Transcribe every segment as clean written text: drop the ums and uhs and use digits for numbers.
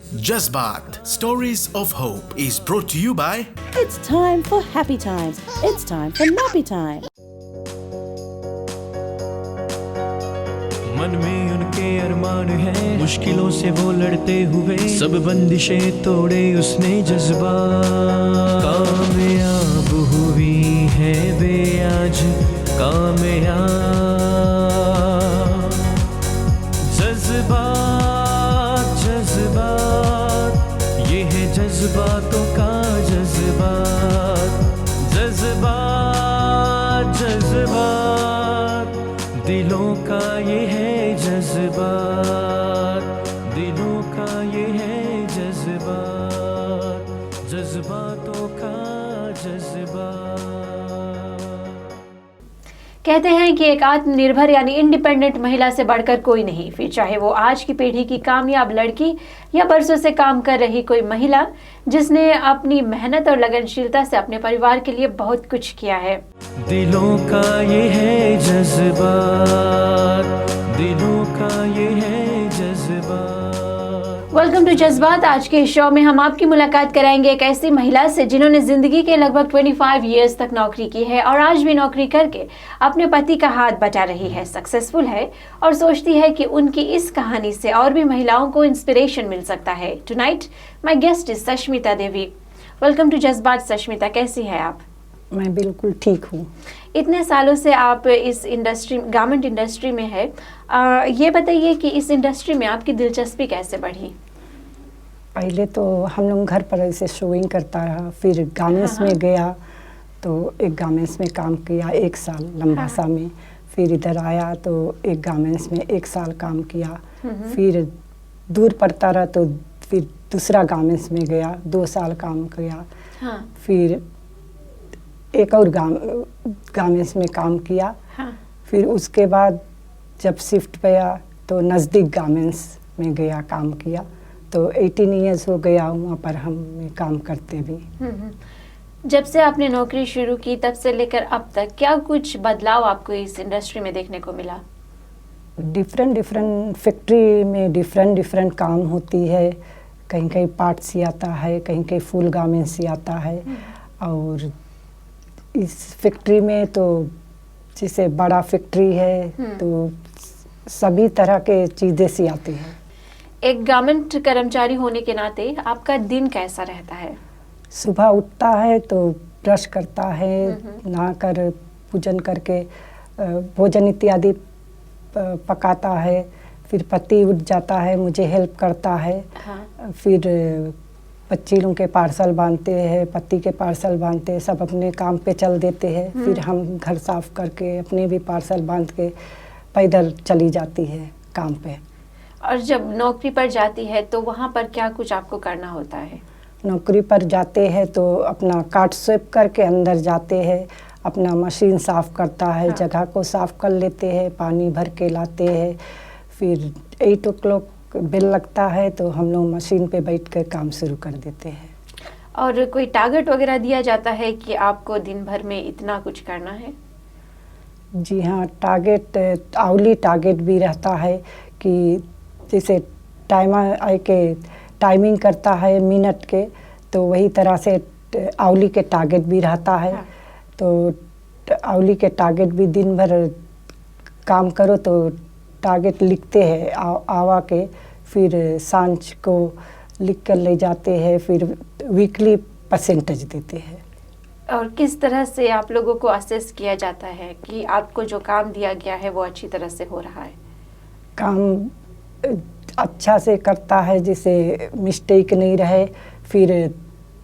Jazbaat Stories of Hope is brought to you by It's time for happy times. It's time for nappy time. मन में उनके अरमान है, मुश्किलों से वो लड़ते हुए सब बंदिशें तोड़े उसने जज्बा। कामयाब हुई है वे आज कामयाब। जज्बात जज्बात ये है जज्बातों का जज्बात। जज्बात जज्बात दिलों का ये है जज्बात। दिलों का ये है जज्बात। जज्बातों का जज्बात। कहते हैं कि एक आत्मनिर्भर यानी इंडिपेंडेंट महिला से बढ़कर कोई नहीं, फिर चाहे वो आज की पीढ़ी की कामयाब लड़की या बरसों से काम कर रही कोई महिला जिसने अपनी मेहनत और लगनशीलता से अपने परिवार के लिए बहुत कुछ किया है। दिलों का ये है जज्बात। दिलों का ये है जज्बात। वेलकम टू जज्बात। आज के शो में हम आपकी मुलाकात कराएंगे एक ऐसी महिला से जिन्होंने जिंदगी के लगभग 25 इयर्स तक नौकरी की है और आज भी नौकरी करके अपने पति का हाथ बटा रही है, सक्सेसफुल है और सोचती है कि उनकी इस कहानी से और भी महिलाओं को इंस्पिरेशन मिल सकता है। Tonight my guest is Sushmita Devi. Welcome to Jazbaat. Sushmita, कैसी है आप? मैं बिल्कुल ठीक हूँ। इतने सालों से आप इस इंडस्ट्री, गारमेंट इंडस्ट्री में है, ये बताइए कि इस इंडस्ट्री में आपकी दिलचस्पी कैसे बढ़ी? पहले तो हम लोग घर पर ऐसे शोइंग करता रहा, फिर गार्मेंट्स में गया तो एक गार्मेंट्स में काम किया 1 साल लंबासा में। फिर इधर आया तो एक गार्मेंट्स में 1 साल काम किया। फिर दूर पड़ता रहा तो फिर दूसरा गार्मेंट्स में गया, 2 साल काम किया। फिर एक और गार्मेंट्स में काम किया। फिर उसके बाद जब शिफ्ट किया तो नज़दीक गार्मेंट्स में गया, काम किया। तो 18 इयर्स हो गया वहाँ पर हम काम करते भी। जब से आपने नौकरी शुरू की तब से लेकर अब तक क्या कुछ बदलाव आपको इस इंडस्ट्री में देखने को मिला? डिफरेंट फैक्ट्री में डिफरेंट काम होती है। कहीं कहीं पार्ट सियाता है, कहीं कहीं फुल गारमेंट सियाता है। और इस फैक्ट्री में तो जैसे बड़ा फैक्ट्री है तो सभी तरह के चीज़ें सियाते हैं। एक गारमेंट कर्मचारी होने के नाते आपका दिन कैसा रहता है? सुबह उठता है तो ब्रश करता है, नहाकर पूजन करके भोजन इत्यादि पकाता है। फिर पति उठ जाता है, मुझे हेल्प करता है। फिर बच्ची लोगों के पार्सल बांधते हैं, पति के पार्सल बांधते हैं, सब अपने काम पे चल देते हैं। फिर हम घर साफ करके अपने भी पार्सल बांध के पैदल चली जाती है काम पे। और जब नौकरी पर जाती है तो वहाँ पर क्या कुछ आपको करना होता है? नौकरी पर जाते हैं तो अपना कार्ट स्वेप करके अंदर जाते हैं, अपना मशीन साफ़ करता है, जगह को साफ़ कर लेते हैं, पानी भर के लाते हैं। फिर 8 o'clock बेल लगता है तो हम लोग मशीन पे बैठ कर काम शुरू कर देते हैं। और कोई टारगेट वगैरह दिया जाता है कि आपको दिन भर में इतना कुछ करना है? जी हाँ, टारगेट आवली टारगेट भी रहता है कि जैसे टाइमिंग करता है मिनट के, तो वही तरह से आवली के टारगेट भी रहता है। तो आवली के टारगेट भी दिन भर काम करो तो टारगेट लिखते हैं आवा के, फिर सांझ को लिख कर ले जाते हैं, फिर वीकली परसेंटेज देते हैं। और किस तरह से आप लोगों को असेस किया जाता है कि आपको जो काम दिया गया है वो अच्छी तरह से हो रहा है? काम अच्छा से करता है, जिसे मिस्टेक नहीं रहे। फिर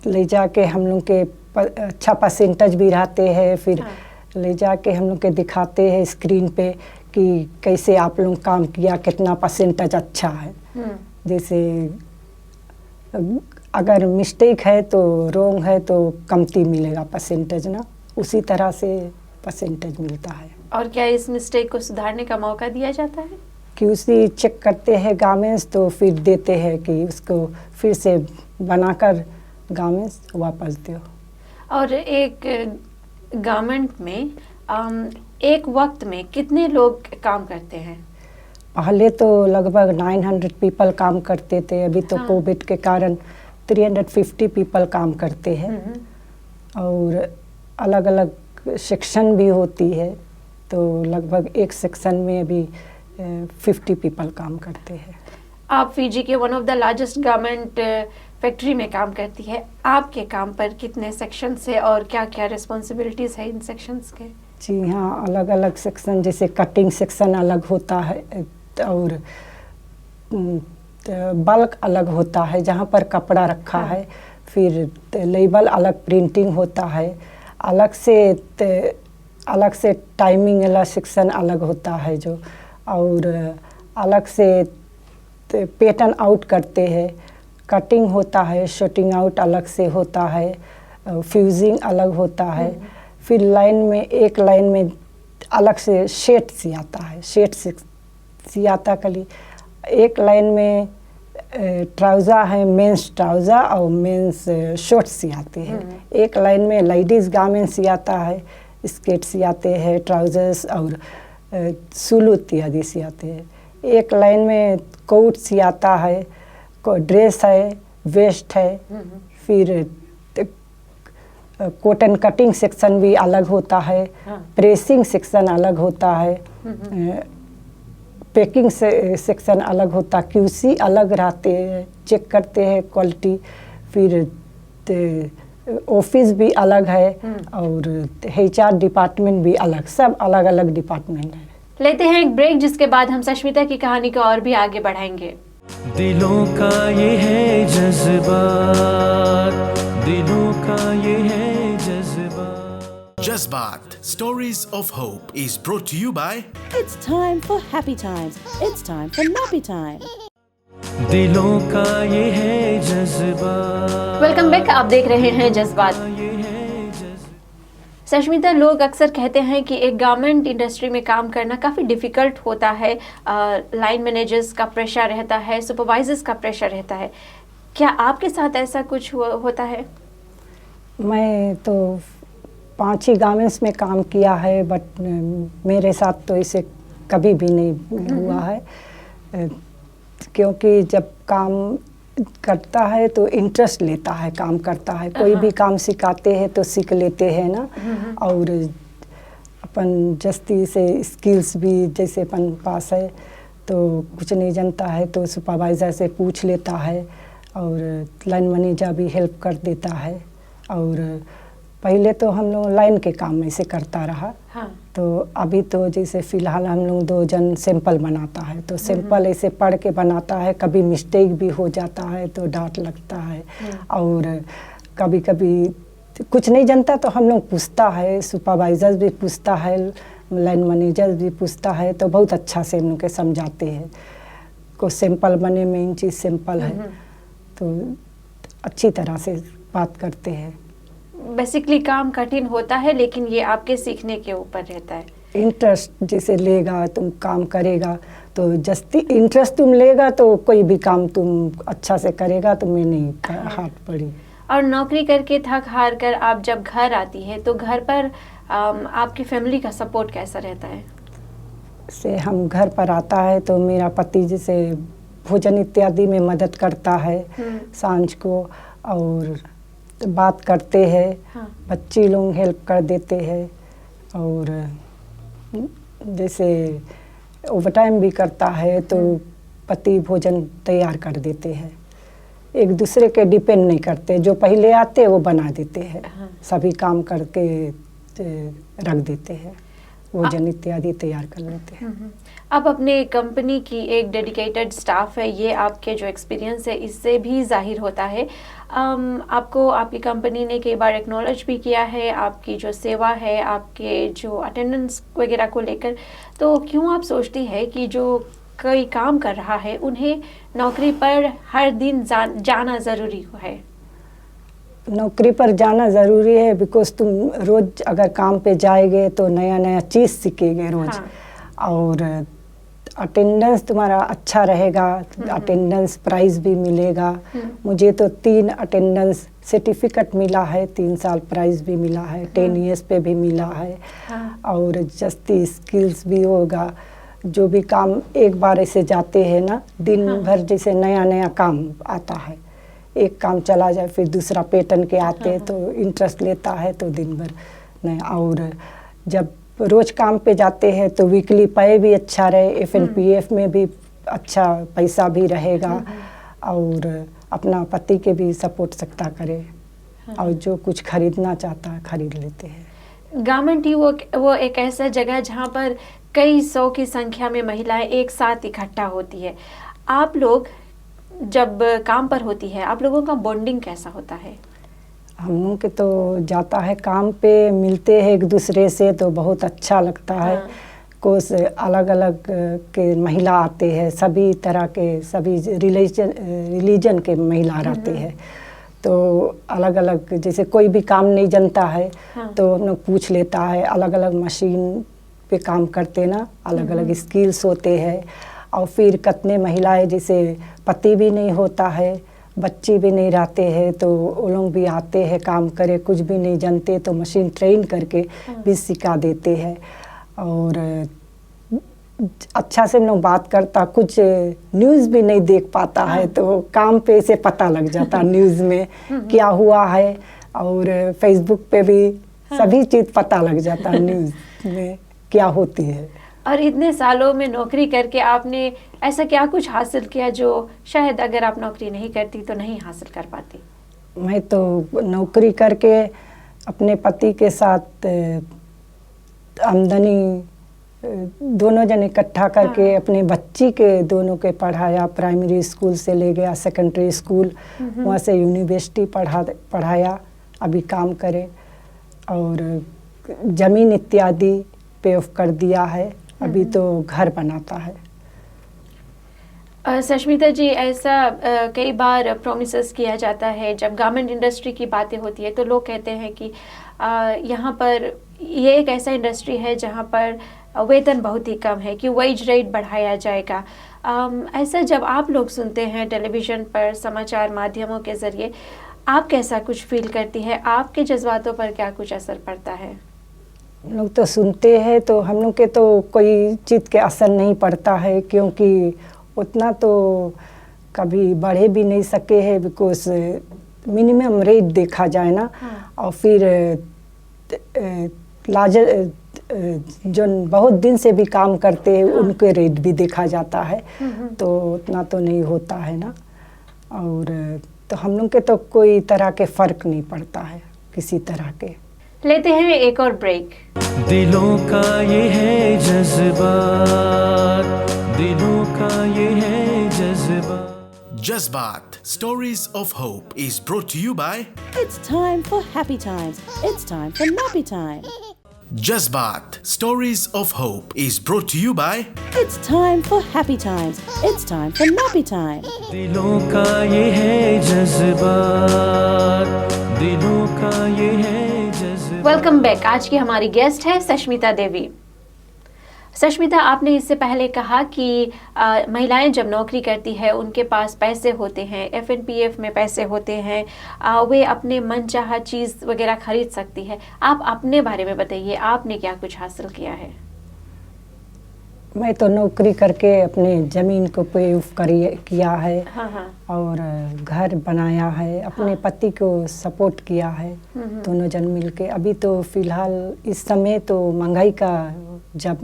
ले जाके हम लोग के अच्छा परसेंटेज भी रहते हैं। फिर ले जाके हम लोग के दिखाते हैं स्क्रीन पे कि कैसे आप लोग काम किया, कितना परसेंटेज अच्छा है। जैसे अगर मिस्टेक है तो रोंग है तो कमती मिलेगा परसेंटेज ना, उसी तरह से परसेंटेज मिलता है। और क्या इस मिस्टेक को सुधारने का मौका दिया जाता है? कि उसी चेक करते हैं गारमेंट्स तो फिर देते हैं कि उसको फिर से बनाकर गारमेंट्स वापस दो। और एक गारमेंट में एक वक्त में कितने लोग काम करते हैं? पहले तो लगभग 900 पीपल काम करते थे, अभी तो हाँ। कोविड के कारण 350 पीपल काम करते हैं। और अलग अलग सेक्शन भी होती है, तो लगभग एक सेक्शन में अभी 50 पीपल काम करते हैं। आप फिजी के one of the largest garment factory में काम करती है। आपके काम पर कितने सेक्शंस है और क्या क्या रिस्पॉन्सिबिलिटीज़ है इन सेक्शंस के? जी हाँ, अलग अलग सेक्शन, जैसे कटिंग सेक्शन अलग होता है और बल्क अलग होता है जहाँ पर कपड़ा रखा हाँ। है, फिर लेबल अलग प्रिंटिंग होता है, अलग से टाइमिंग वाला सेक्शन अलग होता है जो, और अलग से पैटर्न आउट करते हैं, कटिंग होता है, शॉर्टिंग आउट अलग से होता है, फ्यूजिंग अलग होता है, फिर एक लाइन में अलग से शेड सियाता है, सियाता कली एक लाइन में ट्राउज़र है, मेंस ट्राउज़र और मेंस शॉर्ट सियाते हैं, एक लाइन में लेडीज़ गारमेंट सियाता है, स्कर्ट सियाते हैं, ट्राउज़र्स और सुलू इत्यादि सियाते हैं, एक लाइन में कोट सियाता है, ड्रेस है, वेस्ट है, फिर कॉटन कटिंग सेक्शन भी अलग होता है, प्रेसिंग सेक्शन अलग होता है, पैकिंग सेक्शन अलग होता है, क्यूसी अलग रहते हैं, चेक करते हैं क्वालिटी, फिर ऑफिस भी अलग है और HR डिपार्टमेंट भी अलग, सब अलग अलग डिपार्टमेंट है। लेते हैं एक ब्रेक, जिसके बाद हम सष्मिता की कहानी को और भी आगे बढ़ाएंगे। दिलों का ये है जज्बात, दिलों का ये है जज्बात। Jazbat, Stories of Hope is brought to you by It's time for happy times. It's time for nappy time. दिलों का ये है जज्बात। वेलकम बैक, आप देख रहे हैं जज्बात। ये है जज्बात। सष्मिता, लोग अक्सर कहते हैं कि एक गारमेंट इंडस्ट्री में काम करना काफ़ी डिफ़िकल्ट होता है, लाइन मैनेजर्स का प्रेशर रहता है, सुपरवाइजर्स का प्रेशर रहता है। क्या आपके साथ ऐसा कुछ होता है? मैं तो 5 ही गारमेंट्स में काम किया है, बट मेरे साथ तो इसे कभी भी नहीं हुआ है, क्योंकि जब काम करता है तो इंटरेस्ट लेता है, काम करता है, कोई भी काम सिखाते हैं तो सीख लेते हैं ना, और अपन जस्ती से स्किल्स भी जैसे अपन पास है तो कुछ नहीं जानता है तो सुपरवाइज़र से पूछ लेता है, और लाइन मैनेजर भी हेल्प कर देता है। और पहले तो हम लोग लाइन के काम में से करता रहा, हाँ। तो अभी तो जैसे फ़िलहाल हम लोग 2 जन सैंपल बनाता है, तो सैंपल ऐसे पढ़ के बनाता है, कभी मिस्टेक भी हो जाता है तो डांट लगता है, और कभी कभी कुछ नहीं जानता तो हम लोग पूछता है, सुपरवाइज़र भी पूछता है, लाइन मैनेजर भी पूछता है, तो बहुत अच्छा से हम लोग के समझाते हैं। को सैंपल बने मेन चीज़ सैंपल है, तो अच्छी तरह से बात करते हैं। बेसिकली काम कठिन होता है, लेकिन ये आपके सीखने के ऊपर रहता है। इंटरेस्ट जैसे लेगा तुम काम करेगा, तो जस्ती इंटरेस्ट तुम लेगा तो कोई भी काम तुम अच्छा से करेगा, तुम्हें नहीं हाथ पड़ी। और नौकरी करके थक हार कर आप जब घर आती है तो घर पर आपकी फैमिली का सपोर्ट कैसा रहता है? से हम घर पर आता है तो मेरा पति जैसे भोजन इत्यादि में मदद करता है सांझ को, और बात करते हैं, हाँ। बच्ची लोग हेल्प कर देते हैं, और जैसे ओवरटाइम भी करता है तो पति भोजन तैयार कर देते हैं, एक दूसरे के डिपेंड नहीं करते, जो पहले आते वो बना देते हैं, हाँ। सभी काम करके रख देते हैं, भोजन इत्यादि तैयार कर लेते हैं। अब अपने कंपनी की एक डेडिकेटेड स्टाफ है, ये आपके जो एक्सपीरियंस है इससे भी जाहिर होता है। आपको आपकी कंपनी ने कई बार एक्नॉलेज भी किया है आपकी जो सेवा है, आपके जो अटेंडेंस वगैरह को लेकर। तो क्यों आप सोचती है कि जो कोई काम कर रहा है उन्हें नौकरी पर हर दिन जाना ज़रूरी है? नौकरी पर जाना ज़रूरी है, बिकॉज तुम रोज़ अगर काम पे जाएंगे तो नया नया चीज़ सीखेंगे रोज़, हाँ। और अटेंडेंस तुम्हारा अच्छा रहेगा, अटेंडेंस प्राइज़ भी मिलेगा। मुझे तो 3 अटेंडेंस सर्टिफिकेट मिला है, 3 साल प्राइज़ भी मिला है, 10 ईयर्स पे भी मिला है, हाँ। और जस्ती स्किल्स भी होगा, जो भी काम एक बार ऐसे जाते हैं ना, दिन भर जैसे नया नया काम आता है, एक काम चला जाए फिर दूसरा पैटर्न के आते हैं तो इंटरेस्ट लेता है तो दिन भर नया। और जब रोज काम पे जाते हैं तो वीकली पे भी अच्छा रहे, FNPF में भी अच्छा पैसा भी रहेगा और अपना पति के भी सपोर्ट सकता करे और जो कुछ खरीदना चाहता है खरीद लेते हैं। गारमेंट ही वो एक ऐसा जगह जहाँ पर कई सौ की संख्या में महिलाएं एक साथ इकट्ठा होती है। आप लोग जब काम पर होती है, आप लोगों का बॉन्डिंग कैसा होता है? हम लोग के तो जाता है काम पे, मिलते हैं एक दूसरे से तो बहुत अच्छा लगता है। कुछ अलग अलग के महिला आते हैं, सभी तरह के, सभी रिलीजन के महिला रहते हैं तो अलग अलग, जैसे कोई भी काम नहीं जानता है तो हम लोग पूछ लेता है। अलग अलग मशीन पे काम करते ना, अलग अलग स्किल्स होते हैं। और फिर कितने महिलाएं जैसे पति भी नहीं होता है, बच्चे भी नहीं रहते हैं तो वो लोग भी आते हैं काम करे, कुछ भी नहीं जानते तो मशीन ट्रेन करके भी सिखा देते हैं। और अच्छा से हम लोग बात करता, कुछ न्यूज़ भी नहीं देख पाता है तो काम पे से पता लग जाता न्यूज़ में क्या हुआ है, और फेसबुक पे भी सभी चीज़ पता लग जाता न्यूज़ में क्या होती है। और इतने सालों में नौकरी करके आपने ऐसा क्या कुछ हासिल किया जो शायद अगर आप नौकरी नहीं करती तो नहीं हासिल कर पाती? मैं तो नौकरी करके अपने पति के साथ आमदनी दोनों जन इकट्ठा करके अपने बच्ची के दोनों के पढ़ाया। प्राइमरी स्कूल से ले गया सेकेंडरी स्कूल, वहाँ से यूनिवर्सिटी पढ़ाया, अभी काम करे। और ज़मीन इत्यादि पे ऑफ कर दिया है, अभी तो घर बनाता है। सष्मिता जी, ऐसा कई बार प्रोमिसेस किया जाता है जब गारमेंट इंडस्ट्री की बातें होती है तो लोग कहते हैं कि यहाँ पर ये एक ऐसा इंडस्ट्री है जहाँ पर वेतन बहुत ही कम है, कि वेज रेट बढ़ाया जाएगा। ऐसा जब आप लोग सुनते हैं टेलीविज़न पर, समाचार माध्यमों के ज़रिए, आप कैसा कुछ फील करती है? आपके जज्बातों पर क्या कुछ असर पड़ता है? लोग तो सुनते हैं तो हम लोग के तो कोई चीज़ के असर नहीं पड़ता है, क्योंकि उतना तो कभी बढ़े भी नहीं सके हैं, बिकॉज मिनिमम रेट देखा जाए ना। और फिर जो बहुत दिन से भी काम करते हैं उनके रेट भी देखा जाता है तो उतना तो नहीं होता है ना। और तो हम लोग के तो कोई तरह के फ़र्क नहीं पड़ता है किसी तरह के। लेते हैं एक और ब्रेक। दिलों का ये है जज्बात, दिलों का ये है जज्बात। Jazbat, Stories of Hope is brought to you by It's time for happy times. It's time for nappy time. Jazbat, Stories of Hope is brought to you by It's time for happy times. It's time for nappy time. दिलों का ये है जज्बात, दिलों का ये है जज्बात। Welcome back. आज की हमारी गेस्ट है सष्मिता देवी। सष्मिता, आपने इससे पहले कहा कि महिलाएं जब नौकरी करती है उनके पास पैसे होते हैं, FNPF में पैसे होते हैं, वे अपने मनचाहा चीज़ वगैरह खरीद सकती है। आप अपने बारे में बताइए, आपने क्या कुछ हासिल किया है? मैं तो नौकरी करके अपने ज़मीन को पे ऑफ किया है। और घर बनाया है, अपने पति को सपोर्ट किया है, दोनों जन मिलके। अभी तो फ़िलहाल इस समय तो महंगाई का जब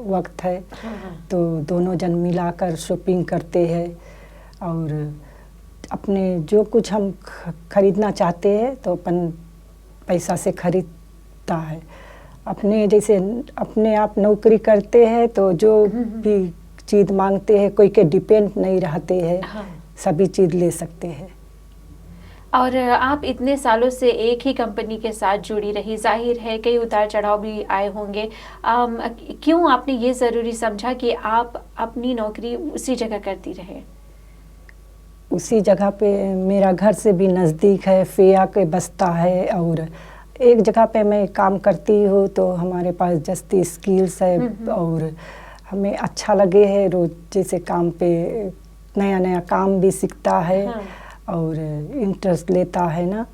वक्त है तो दोनों जन मिलाकर शॉपिंग करते हैं और अपने जो कुछ हम खरीदना चाहते हैं तो अपन पैसा से खरीदता है। अपने जैसे अपने आप नौकरी करते हैं तो जो भी चीज़ मांगते हैं कोई के डिपेंड नहीं रहते हैं, सभी चीज़ ले सकते हैं। और आप इतने सालों से एक ही कंपनी के साथ जुड़ी रही, जाहिर है कई उतार चढ़ाव भी आए होंगे। क्यों आपने ये ज़रूरी समझा कि आप अपनी नौकरी उसी जगह करती रहे? उसी जगह पे मेरा घर से भी नज़दीक है, फेया के बसता है और एक जगह पे मैं काम करती हूँ तो हमारे पास जस्ती स्किल्स है और हमें अच्छा लगे है। रोज जैसे काम पे नया नया काम भी सीखता है और इंटरेस्ट लेता है ना,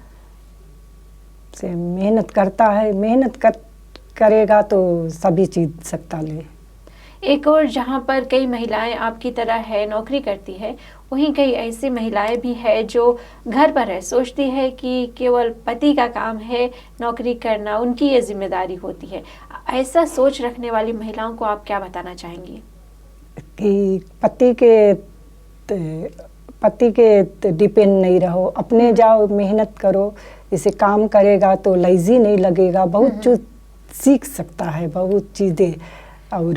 से मेहनत करता है। मेहनत करेगा तो सभी चीज़ सकता ले। एक और जहाँ पर कई महिलाएं आपकी तरह है, नौकरी करती है, वहीं कई ऐसी महिलाएं भी है जो घर पर है, सोचती है कि केवल पति का काम है नौकरी करना, उनकी ये जिम्मेदारी होती है। ऐसा सोच रखने वाली महिलाओं को आप क्या बताना चाहेंगी? कि पति के डिपेंड नहीं रहो, अपने जाओ, मेहनत करो, इसे काम करेगा तो लाइजी नहीं लगेगा, बहुत चीज़ सीख सकता है, बहुत चीज़ें, और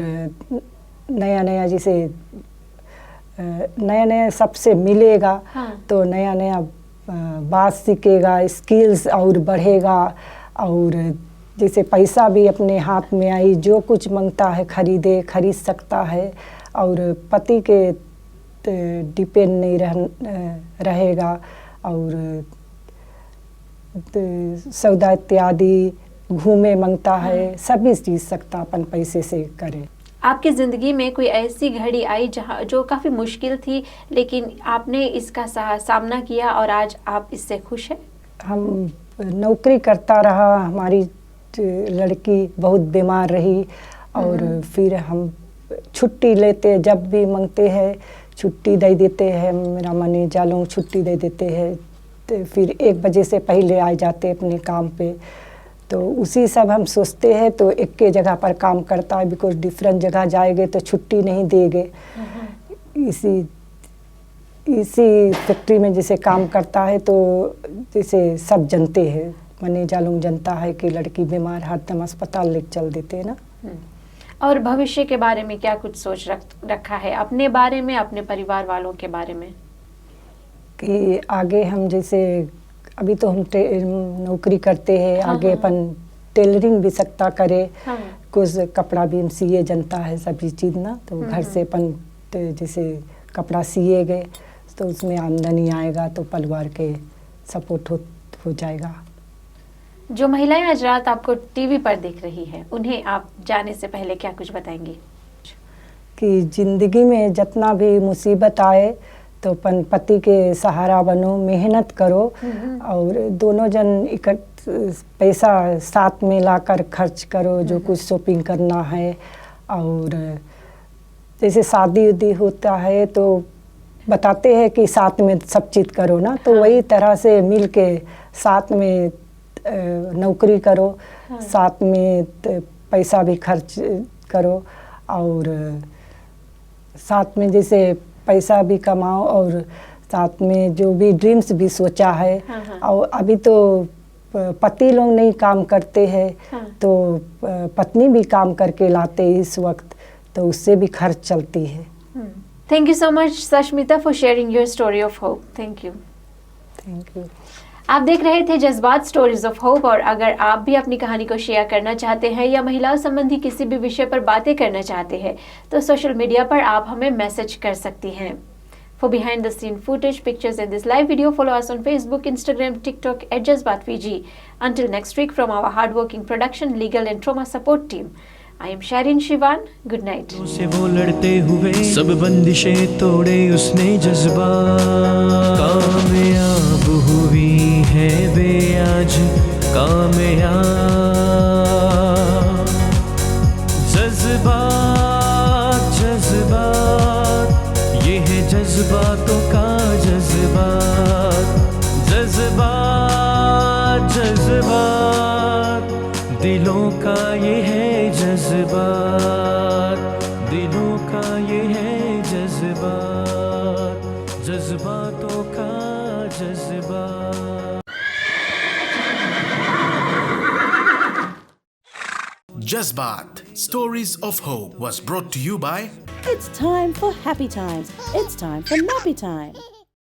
नया नया जैसे नया नया सबसे मिलेगा। हाँ। तो नया नया बात सीखेगा, स्किल्स और बढ़ेगा, और जैसे पैसा भी अपने हाथ में आई, जो कुछ मांगता है खरीद सकता है, और पति के डिपेंड नहीं रहेगा, और सौदा इत्यादि घूमे मांगता है, सभी चीज सकता अपन पैसे से करे। आपकी ज़िंदगी में कोई ऐसी घड़ी आई जो काफ़ी मुश्किल थी, लेकिन आपने इसका सामना किया और आज आप इससे खुश हैं? हम नौकरी करता रहा, हमारी लड़की बहुत बीमार रही, और फिर हम छुट्टी लेते, जब भी मांगते हैं छुट्टी दे देते हैं, मेरा मैनेजर लोग छुट्टी दे देते हैं, तो फिर 1 बजे से पहले आ जाते अपने काम पे। तो उसी सब हम सोचते हैं, तो एक के जगह पर काम करता है, बिकॉज डिफरेंट जगह जाएंगे तो छुट्टी नहीं देंगे। इसी फैक्ट्री में जैसे काम करता है, तो जैसे सब जानते हैं, मैनेजर लोग जनता है कि लड़की बीमार, हरदम अस्पताल लेके चल देते हैं ना। और भविष्य के बारे में क्या कुछ सोच रखा है, अपने बारे में, अपने परिवार वालों के बारे में? कि आगे हम जैसे अभी तो हम नौकरी करते हैं, आगे अपन टेलरिंग भी सकता करे, कुछ कपड़ा भी हम सिए जनता है, सभी चीज़ ना, तो घर से अपन जैसे कपड़ा सिए गए तो उसमें आमदनी आएगा, तो परिवार के सपोर्ट हो जाएगा। जो महिलाएं आज रात आपको टीवी पर देख रही है, उन्हें आप जाने से पहले क्या कुछ बताएंगी? कि जिंदगी में जितना भी मुसीबत आए तो अपन पति के सहारा बनो, मेहनत करो, और दोनों जन पैसा साथ में लाकर खर्च करो, जो कुछ शॉपिंग करना है। और जैसे शादी उदी होता है तो बताते हैं कि साथ में सब चीज़ करो ना, तो वही तरह से मिल के साथ में नौकरी करो, साथ में पैसा भी खर्च करो, और साथ में जैसे पैसा भी कमाओ, और साथ में जो भी ड्रीम्स भी सोचा है। और अभी तो पति लोग नहीं काम करते हैं, तो पत्नी भी काम करके लाते इस वक्त, तो उससे भी खर्च चलती है। Thank you so much Sushmita for sharing your story of hope. Thank you. Thank you. आप देख रहे थे जज्बात स्टोरीज ऑफ होप, और अगर आप भी अपनी कहानी को शेयर करना चाहते हैं या महिलाओं संबंधी किसी भी विषय पर बातें करना चाहते हैं, तो सोशल मीडिया पर आप हमें मैसेज कर सकती हैं। For behind the scene footage, pictures in this live video, follow us on Facebook, Instagram, TikTok @JazbatVG. Until next week, from our hardworking production, legal and trauma support team, I am Sharin Shivan. Good night. से वो लड़ते हुए सब बंदिशें तोड़े उसने, जज्बा कामयाब हुई है वे आज, कामयाब। जज्बात जज्बात, ये है जज्बातों का जज्बात, जज्बात जज्बात, दिलों का ये है जज्बात, दिलों का ये है जज्बात, जज्बातों का जज्बात। Jazbat, Stories of Hope was brought to you by It's time for happy times. It's time for nappy time.